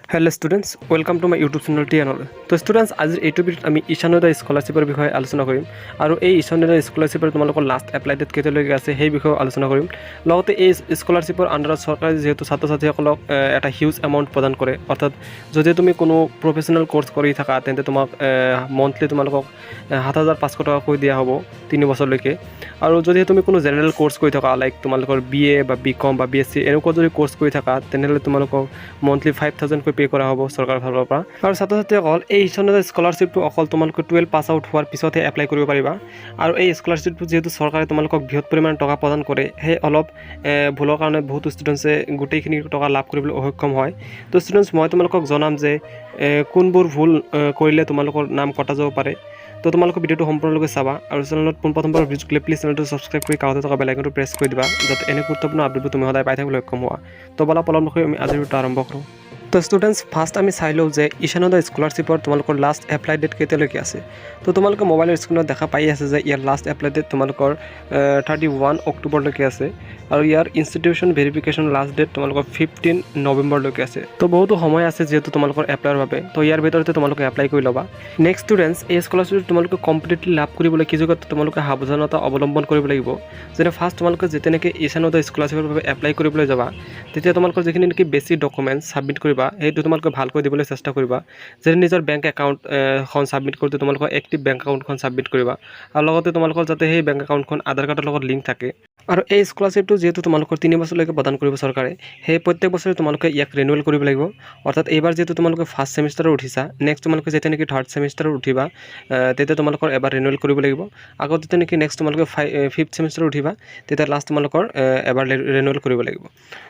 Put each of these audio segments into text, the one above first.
Hello students welcome to my YouTube channel TNL. तो students आज এইটো ভিডিওত আমি ঈশানোদয় স্কলাৰশ্বিপৰ বিষয়ে আলোচনা কৰিম আৰু এই ঈশানোদয় স্কলাৰশ্বিপৰ তোমালোকৰ লাষ্ট এপ্লাই ডেট কেতিয়ালৈকে আছে সেই বিষয়ে আলোচনা কৰিম। লগতে এই স্কলাৰশ্বিপৰ আন্ডাৰত চৰকাৰে যেহেতু ছাত্ৰ-ছাত্ৰীসকলক এটা হিউজ এমাউণ্ট প্ৰদান কৰে, অৰ্থাৎ যদি তুমি কোনো প্ৰফেশ্যনেল কোৰ্স কৰি থাকা তেন্তে তোমাক মন্থলি তোমালোকক ৭৫০০ টকাকৈ দিয়া হ'ব ৩ বছৰলৈকে। আৰু যদি তুমি কোনো জেনেৰেল কোৰ্স কৰি থাকা লাইক তোমালোকৰ BA বা BCom বা BSc এনেকুৱা যদি কোৰ্স কৰি থাকা তেনেহ'লে তোমালোকক মন্থলি 5000 কৈ পে কৰা হ'ব চৰকাৰৰ ফালৰ পৰা। আৰু ছাত্ৰ-ছাত্ৰীসকল এই ঈশানোদয় স্কলাৰশ্বিপটো অকল তোমালোকে 12 পাছ আউট হোৱাৰ পিছতহে এপ্লাই কৰিব পাৰিবা। আৰু এই স্কলাৰশ্বিপটো যেহেতু চৰকাৰে তোমালোকক বৃহৎ পৰিমাণৰ টকা প্ৰদান কৰে, সেই অলপ ভুলৰ কাৰণে বহুতো ষ্টুডেণ্টছে গোটেইখিনি টকা লাভ কৰিবলৈ অসক্ষম হয়। তো ষ্টুডেণ্টছ মই তোমালোকক জনাম যে কোনবোৰ ভুল কৰিলে তোমালোকৰ নাম কটা যাব পাৰে। তো তোমালোকে ভিডিওটো সম্পূৰ্ণলৈকে চাবা আৰু চেনেলত পোনপ্ৰথমবাৰ ভিডিঅ' ক্লিপ প্লিজ চেনেলটো ছাবস্ক্ৰাইব কৰি কাষতে থকা বেল আইকনটো প্ৰেছ কৰি দিবা যাতে এনে গুৰুত্বপূৰ্ণ আপডেটবোৰ তুমি সদায় পাই থাকিবলৈ সক্ষম হোৱা। তো বলা পলম নকৰি আমি আজিৰ ভিডিঅ'টো আৰম্ভ কৰোঁ। তো স্টুডেন্টস ফাৰ্ষ্ট আমি চাই লওঁ যে ঈশানোদয় স্কলাৰশ্বিপৰ তোমালোকৰ লাষ্ট এপ্লাই ডেট কেতিয়ালৈকে আছে। তো তোমালোকে মোবাইলৰ স্ক্ৰীনত দেখা পাই আছে যে ইয়াৰ লাষ্ট এপ্লাই ডেট তোমালোকৰ 31 অক্টোবৰলৈকে আছে আৰু ইয়াৰ ইনষ্টিটিউশ্যন ভেৰিফিকেশ্যন লাষ্ট ডেট তোমালোকৰ 15 নৱেম্বৰলৈকে আছে। তো বহুতো সময় আছে যিহেতু তোমালোকৰ এপ্লাইৰ বাবে, তো ইয়াৰ ভিতৰতে তোমালোকে এপ্লাই কৰি ল'বা। নেক্সট ষ্টুডেণ্টছ এই স্কলাৰশ্বিপটো তোমালোকে কমপ্লিটলি লাভ কৰিবলৈ কি যুগত তোমালোকে সাৱধানতা অৱলম্বন কৰিব লাগিব। যেনে ফাৰ্ষ্ট তোমালোকে যেতিয়া নেকি ঈশানোদয় স্কলাৰশ্বিপৰ বাবে এপ্লাই কৰিবলৈ যাবা তেতিয়া তোমালোকৰ যিখিনি নেকি বেছি ডকুমেণ্টছ ছাবমিট কৰিবা সেইটো তোমালোকে ভালকৈ দিবলৈ চেষ্টা কৰিবা। যেনে নিজৰ বেংক একাউণ্টখন ছাবমিট কৰোঁতে তোমালোকৰ এক্টিভ বেংক একাউণ্টখন ছাবমিট কৰিবা আৰু লগতে তোমালোকৰ যাতে সেই বেংক একাউণ্টখন আধাৰ কাৰ্ডৰ লগত লিংক থাকে। আৰু এই স্কলাৰশ্বিপটো যিহেতু তোমালোকৰ 3 বছৰলৈকে প্ৰদান কৰিব চৰকাৰে, সেই প্ৰত্যেক বছৰে তোমালোকে ইয়াক ৰিনিউৱেল কৰিব লাগিব। অৰ্থাৎ এইবাৰ যিহেতু তোমালোকে ফাৰ্ষ্ট ছেমিষ্টাৰত উঠিছা, নেক্সট তোমালোকে যেতিয়া নেকি থাৰ্ড ছেমিষ্টাৰত উঠিবা তেতিয়া তোমালোকৰ এবাৰ ৰিনিউৱেল কৰিব লাগিব। আকৌ যেতিয়া নেকি নেক্সট তোমালোকে ফিফ্থ ছেমিষ্টাৰত উঠিবা তেতিয়া লাষ্ট তোমালোকৰ এবাৰ ৰিনিউৱেল কৰিব লাগিব।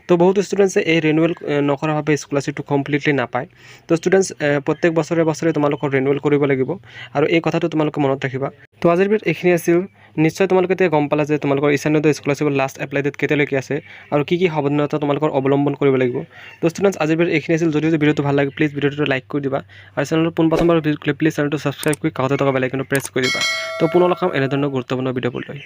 তো বহুতো ষ্টুডেণ্টছে এই ৰিনিউৱেল নকৰাৰ বাবে স্কলাৰশ্বিপটো কমপ্লিটলি নাপায়। তো ষ্টুডেণ্টছ প্ৰত্যেক বছৰে বছৰে তোমালোকৰ ৰিনিউৱেল কৰিব লাগিব আৰু এই কথাটো তোমালোকে মনত ৰাখিবা। তো আজিৰ ভিডিঅ'ত এইখিনি আছিল। নিশ্চয় তোমালোকে এতিয়া গম পালা যে তোমালোকৰ ঈশানোদয় স্কলাৰশ্বিপৰ লাষ্ট এপ্লাই ডেট কেতিয়ালৈকে আছে আৰু কি কি সাৱধানতা তোমালোকৰ অৱলম্বন কৰিব লাগিব। তো ষ্টুডেণ্টছ আজিৰ ভিডিঅ'ত এইখিনি আছিল। যদি ভিডিঅ'টো ভাল লাগে প্লিজ ভিডিঅ'টো লাইক কৰি দিবা আৰু চেনেলত পোনপ্ৰথমবাৰ প্লিজ চেনেলটো ছাবস্ক্ৰাইব কৰি কাষতে থকা বেল আইকনটো প্ৰেছ কৰি দিবা। তো পুনৰ লগ পাম এনেধৰণৰ গুৰুত্বপূৰ্ণ ভিডিঅ'বোৰ লৈ।